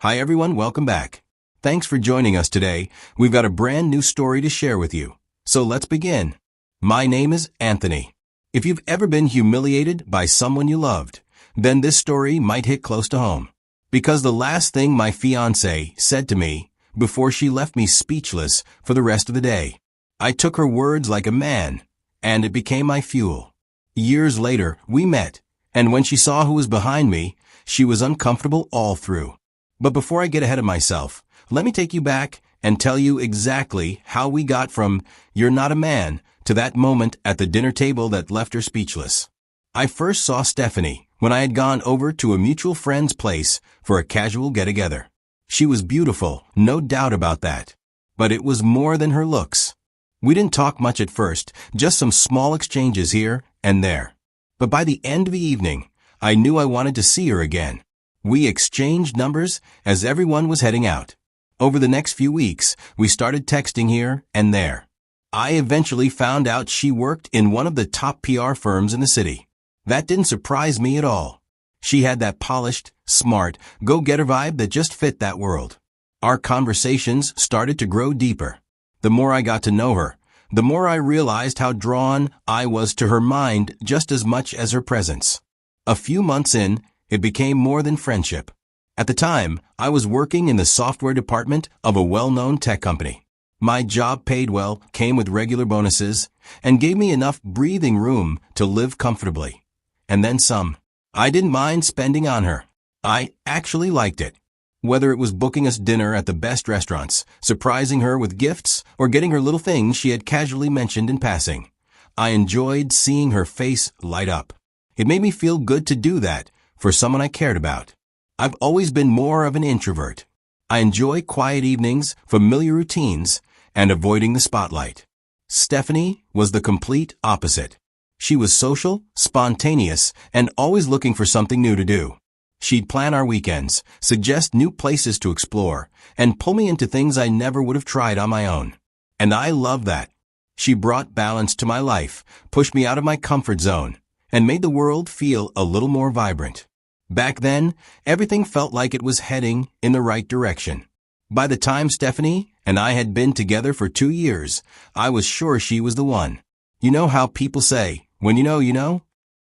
Hi everyone, welcome back. Thanks for joining us today. We've got a brand new story to share with you. So let's begin. My name is Anthony. If you've ever been humiliated by someone you loved, then this story might hit close to home. Because the last thing my fiancée said to me before she left me speechless for the rest of the day, I took her words like a man, and it became my fuel. Years later, we met, and when she saw who was behind me, she was uncomfortable all through. But before I get ahead of myself, let me take you back and tell you exactly how we got from "you're not a man" to that moment at the dinner table that left her speechless. I first saw Stephanie when I had gone over to a mutual friend's place for a casual get-together. She was beautiful, no doubt about that. But it was more than her looks. We didn't talk much at first, just some small exchanges here and there. But by the end of the evening, I knew I wanted to see her again. We exchanged numbers as everyone was heading out. Over the next few weeks, we started texting here and there. I eventually found out she worked in one of the top PR firms in the city. That didn't surprise me at all. She had that polished, smart, go-getter vibe that just fit that world. Our conversations started to grow deeper. The more I got to know her, the more I realized how drawn I was to her mind just as much as her presence. A few months in, it became more than friendship. At the time, I was working in the software department of a well-known tech company. My job paid well, came with regular bonuses, and gave me enough breathing room to live comfortably. And then some. I didn't mind spending on her. I actually liked it. Whether it was booking us dinner at the best restaurants, surprising her with gifts, or getting her little things she had casually mentioned in passing, I enjoyed seeing her face light up. It made me feel good to do that for someone I cared about. I've always been more of an introvert. I enjoy quiet evenings, familiar routines, and avoiding the spotlight. Stephanie was the complete opposite. She was social, spontaneous, and always looking for something new to do. She'd plan our weekends, suggest new places to explore, and pull me into things I never would have tried on my own. And I love that. She brought balance to my life, pushed me out of my comfort zone, and made the world feel a little more vibrant. Back then, everything felt like it was heading in the right direction. By the time Stephanie and I had been together for 2 years, I was sure she was the one. You know how people say, when you know, you know?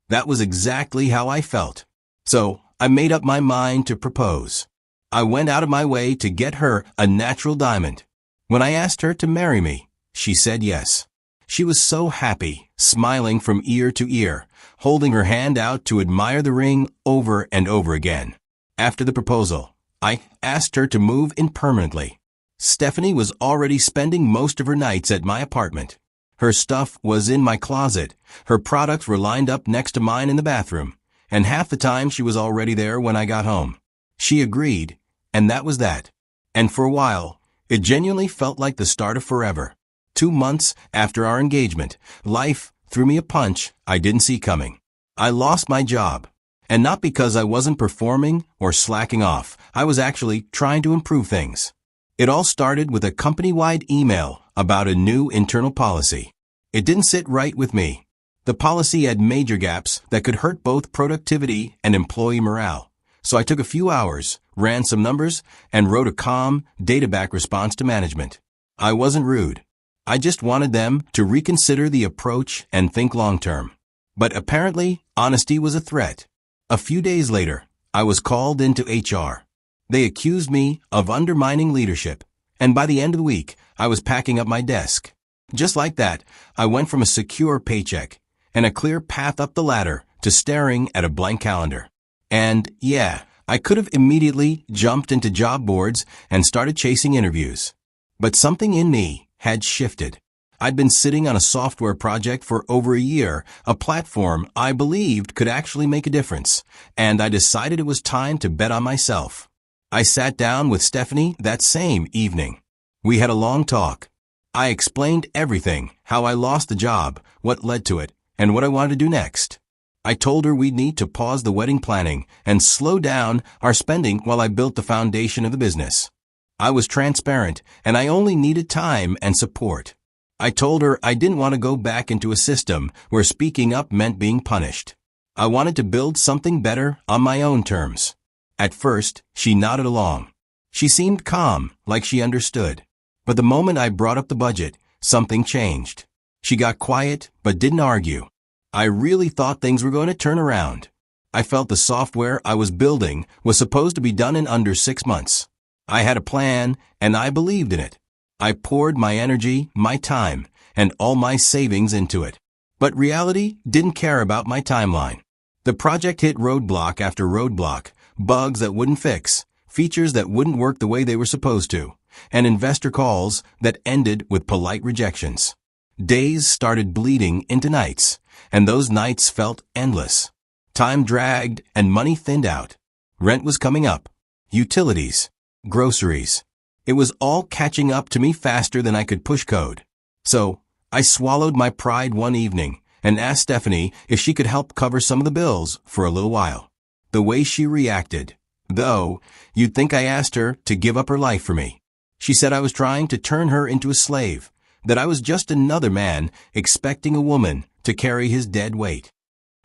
That was exactly how I felt. So, I made up my mind to propose. I went out of my way to get her a natural diamond. When I asked her to marry me, she said yes. She was so happy, smiling from ear to ear, holding her hand out to admire the ring over and over again. After the proposal, I asked her to move in permanently. Stephanie was already spending most of her nights at my apartment. Her stuff was in my closet, her products were lined up next to mine in the bathroom, and half the time she was already there when I got home. She agreed, and that was that. And for a while, it genuinely felt like the start of forever. 2 months after our engagement, life threw me a punch I didn't see coming. I lost my job. And not because I wasn't performing or slacking off. I was actually trying to improve things. It all started with a company-wide email about a new internal policy. It didn't sit right with me. The policy had major gaps that could hurt both productivity and employee morale. So I took a few hours, ran some numbers, and wrote a calm, data-back response to management. I wasn't rude. I just wanted them to reconsider the approach and think long-term. But apparently, honesty was a threat. A few days later, I was called into HR. They accused me of undermining leadership, and by the end of the week, I was packing up my desk. Just like that, I went from a secure paycheck and a clear path up the ladder to staring at a blank calendar. And yeah, I could have immediately jumped into job boards and started chasing interviews. But something in me had shifted. I'd been sitting on a software project for over a year, a platform I believed could actually make a difference, and I decided it was time to bet on myself. I sat down with Stephanie that same evening. We had a long talk. I explained everything, how I lost the job, what led to it, and what I wanted to do next. I told her we'd need to pause the wedding planning and slow down our spending while I built the foundation of the business. I was transparent, and I only needed time and support. I told her I didn't want to go back into a system where speaking up meant being punished. I wanted to build something better on my own terms. At first, she nodded along. She seemed calm, like she understood. But the moment I brought up the budget, something changed. She got quiet, but didn't argue. I really thought things were going to turn around. I felt the software I was building was supposed to be done in under 6 months. I had a plan, and I believed in it. I poured my energy, my time, and all my savings into it. But reality didn't care about my timeline. The project hit roadblock after roadblock, bugs that wouldn't fix, features that wouldn't work the way they were supposed to, and investor calls that ended with polite rejections. Days started bleeding into nights, and those nights felt endless. Time dragged and money thinned out. Rent was coming up. Utilities. Groceries. It was all catching up to me faster than I could push code. So, I swallowed my pride one evening and asked Stephanie if she could help cover some of the bills for a little while. The way she reacted, though, you'd think I asked her to give up her life for me. She said I was trying to turn her into a slave, that I was just another man expecting a woman to carry his dead weight.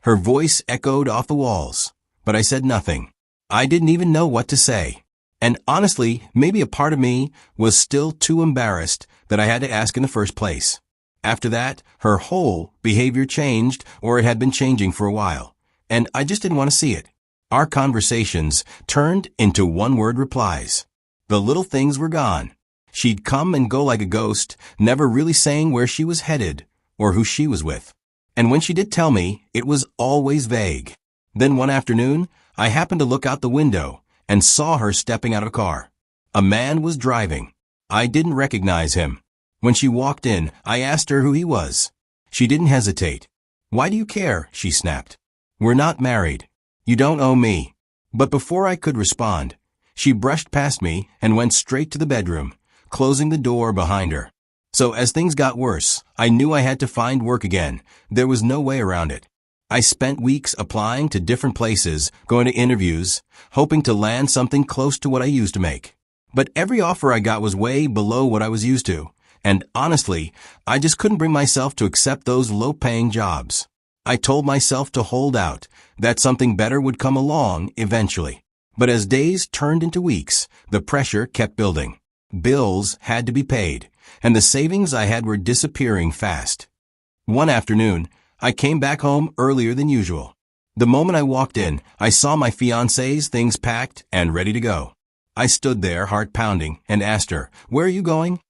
Her voice echoed off the walls, but I said nothing. I didn't even know what to say. And honestly, maybe a part of me was still too embarrassed that I had to ask in the first place. After that, her whole behavior changed, or it had been changing for a while, and I just didn't want to see it. Our conversations turned into one-word replies. The little things were gone. She'd come and go like a ghost, never really saying where she was headed or who she was with. And when she did tell me, it was always vague. Then one afternoon, I happened to look out the window and saw her stepping out of a car. A man was driving. I didn't recognize him. When she walked in, I asked her who he was. She didn't hesitate. "Why do you care?" she snapped. "We're not married. You don't owe me." But before I could respond, she brushed past me and went straight to the bedroom, closing the door behind her. So as things got worse, I knew I had to find work again. There was no way around it. I spent weeks applying to different places, going to interviews, hoping to land something close to what I used to make. But every offer I got was way below what I was used to. And honestly, I just couldn't bring myself to accept those low-paying jobs. I told myself to hold out, that something better would come along eventually. But as days turned into weeks, the pressure kept building. Bills had to be paid, and the savings I had were disappearing fast. One afternoon, I came back home earlier than usual. The moment I walked in, I saw my fiancé's things packed and ready to go. I stood there, heart pounding, and asked her, "Where are you going?"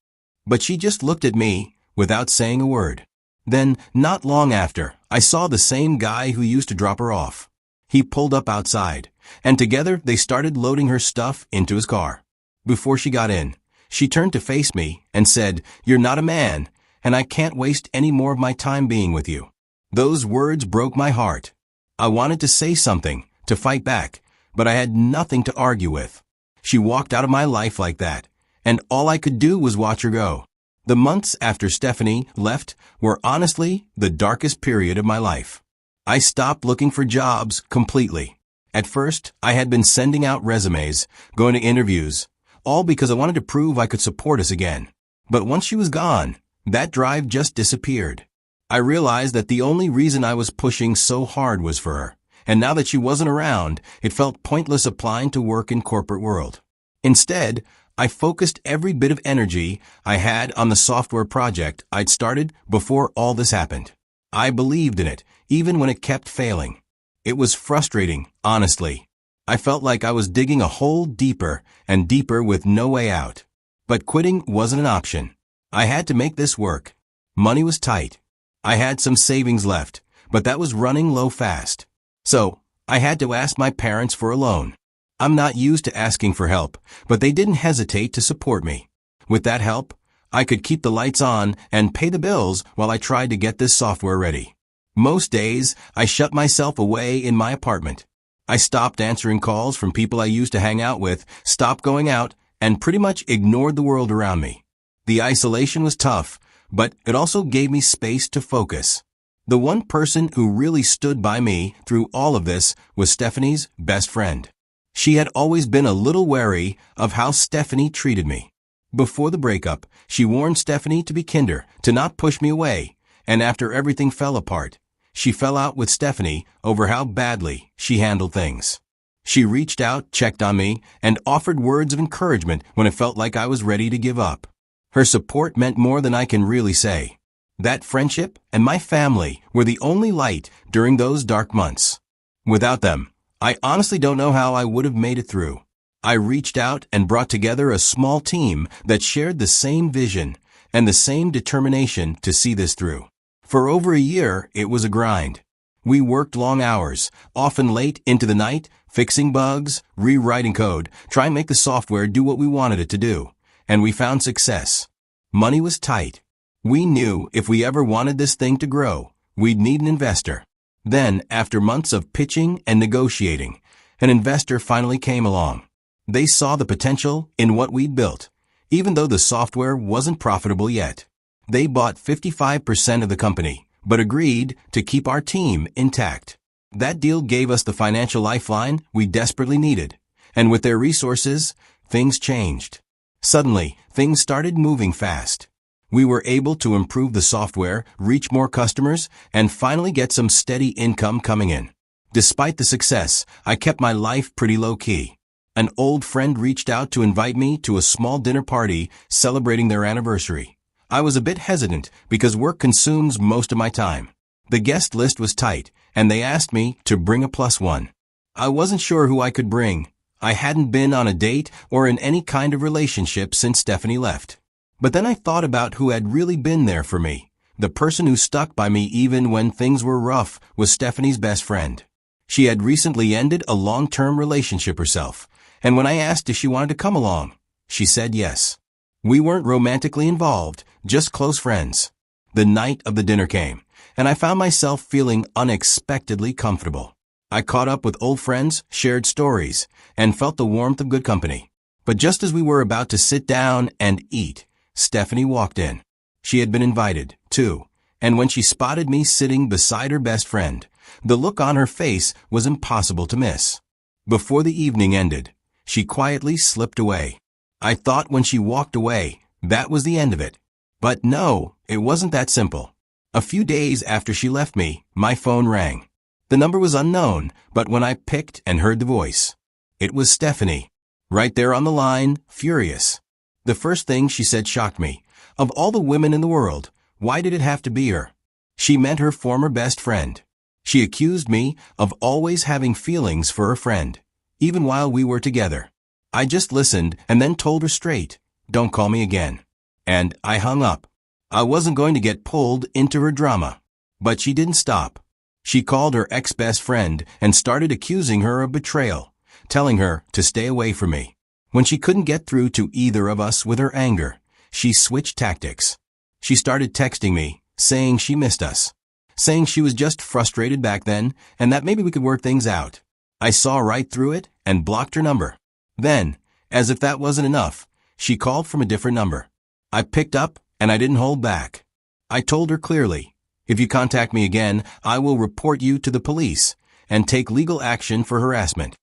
But she just looked at me without saying a word. Then, not long after, I saw the same guy who used to drop her off. He pulled up outside, and together they started loading her stuff into his car. Before she got in, she turned to face me and said, "You're not a man, and I can't waste any more of my time being with you." Those words broke my heart. I wanted to say something, to fight back, but I had nothing to argue with. She walked out of my life like that, and all I could do was watch her go. The months after Stephanie left were honestly the darkest period of my life. I stopped looking for jobs completely. At first, I had been sending out resumes, going to interviews, all because I wanted to prove I could support us again. But once she was gone, that drive just disappeared. I realized that the only reason I was pushing so hard was for her, and now that she wasn't around, it felt pointless applying to work in corporate world. Instead, I focused every bit of energy I had on the software project I'd started before all this happened. I believed in it, even when it kept failing. It was frustrating, honestly. I felt like I was digging a hole deeper and deeper with no way out. But quitting wasn't an option. I had to make this work. Money was tight. I had some savings left, but that was running low fast. So, I had to ask my parents for a loan. I'm not used to asking for help, but they didn't hesitate to support me. With that help, I could keep the lights on and pay the bills while I tried to get this software ready. Most days, I shut myself away in my apartment. I stopped answering calls from people I used to hang out with, stopped going out, and pretty much ignored the world around me. The isolation was tough, but it also gave me space to focus. The one person who really stood by me through all of this was Stephanie's best friend. She had always been a little wary of how Stephanie treated me. Before the breakup, she warned Stephanie to be kinder, to not push me away, and after everything fell apart, she fell out with Stephanie over how badly she handled things. She reached out, checked on me, and offered words of encouragement when it felt like I was ready to give up. Her support meant more than I can really say. That friendship and my family were the only light during those dark months. Without them, I honestly don't know how I would have made it through. I reached out and brought together a small team that shared the same vision and the same determination to see this through. For over a year, it was a grind. We worked long hours, often late into the night, fixing bugs, rewriting code, trying to make the software do what we wanted it to do. And we found success. Money was tight. We knew if we ever wanted this thing to grow, we'd need an investor. Then, after months of pitching and negotiating, an investor finally came along. They saw the potential in what we'd built, even though the software wasn't profitable yet. They bought 55% of the company, but agreed to keep our team intact. That deal gave us the financial lifeline we desperately needed, and with their resources, things changed. Suddenly, things started moving fast. We were able to improve the software, reach more customers, and finally get some steady income coming in. Despite the success, I kept my life pretty low-key. An old friend reached out to invite me to a small dinner party celebrating their anniversary. I was a bit hesitant because work consumes most of my time. The guest list was tight, and they asked me to bring a +1. I wasn't sure who I could bring. I hadn't been on a date or in any kind of relationship since Stephanie left. But then I thought about who had really been there for me. The person who stuck by me even when things were rough was Stephanie's best friend. She had recently ended a long-term relationship herself, and when I asked if she wanted to come along, she said yes. We weren't romantically involved, just close friends. The night of the dinner came, and I found myself feeling unexpectedly comfortable. I caught up with old friends, shared stories, and felt the warmth of good company. But just as we were about to sit down and eat, Stephanie walked in. She had been invited, too, and when she spotted me sitting beside her best friend, the look on her face was impossible to miss. Before the evening ended, she quietly slipped away. I thought when she walked away, that was the end of it. But no, it wasn't that simple. A few days after she left me, my phone rang. The number was unknown, but when I picked and heard the voice, it was Stephanie. Right there on the line, furious. The first thing she said shocked me. Of all the women in the world, why did it have to be her? She meant her former best friend. She accused me of always having feelings for her friend, even while we were together. I just listened and then told her straight, "Don't call me again." And I hung up. I wasn't going to get pulled into her drama. But she didn't stop. She called her ex-best friend and started accusing her of betrayal, telling her to stay away from me. When she couldn't get through to either of us with her anger, she switched tactics. She started texting me, saying she missed us, saying she was just frustrated back then and that maybe we could work things out. I saw right through it and blocked her number. Then, as if that wasn't enough, she called from a different number. I picked up and I didn't hold back. I told her clearly, "If you contact me again, I will report you to the police and take legal action for harassment."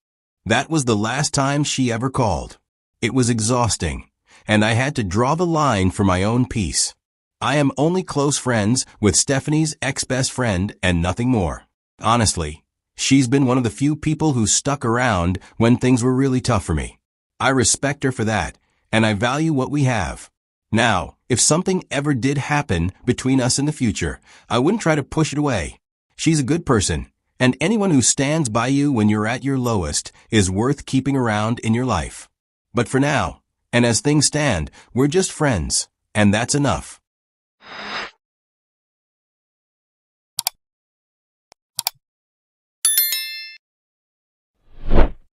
That was the last time she ever called. It was exhausting, and I had to draw the line for my own peace. I am only close friends with Stephanie's ex-best friend and nothing more. Honestly, she's been one of the few people who stuck around when things were really tough for me. I respect her for that, and I value what we have. Now, if something ever did happen between us in the future, I wouldn't try to push it away. She's a good person, and anyone who stands by you when you're at your lowest is worth keeping around in your life. But for now, and as things stand, we're just friends, and that's enough.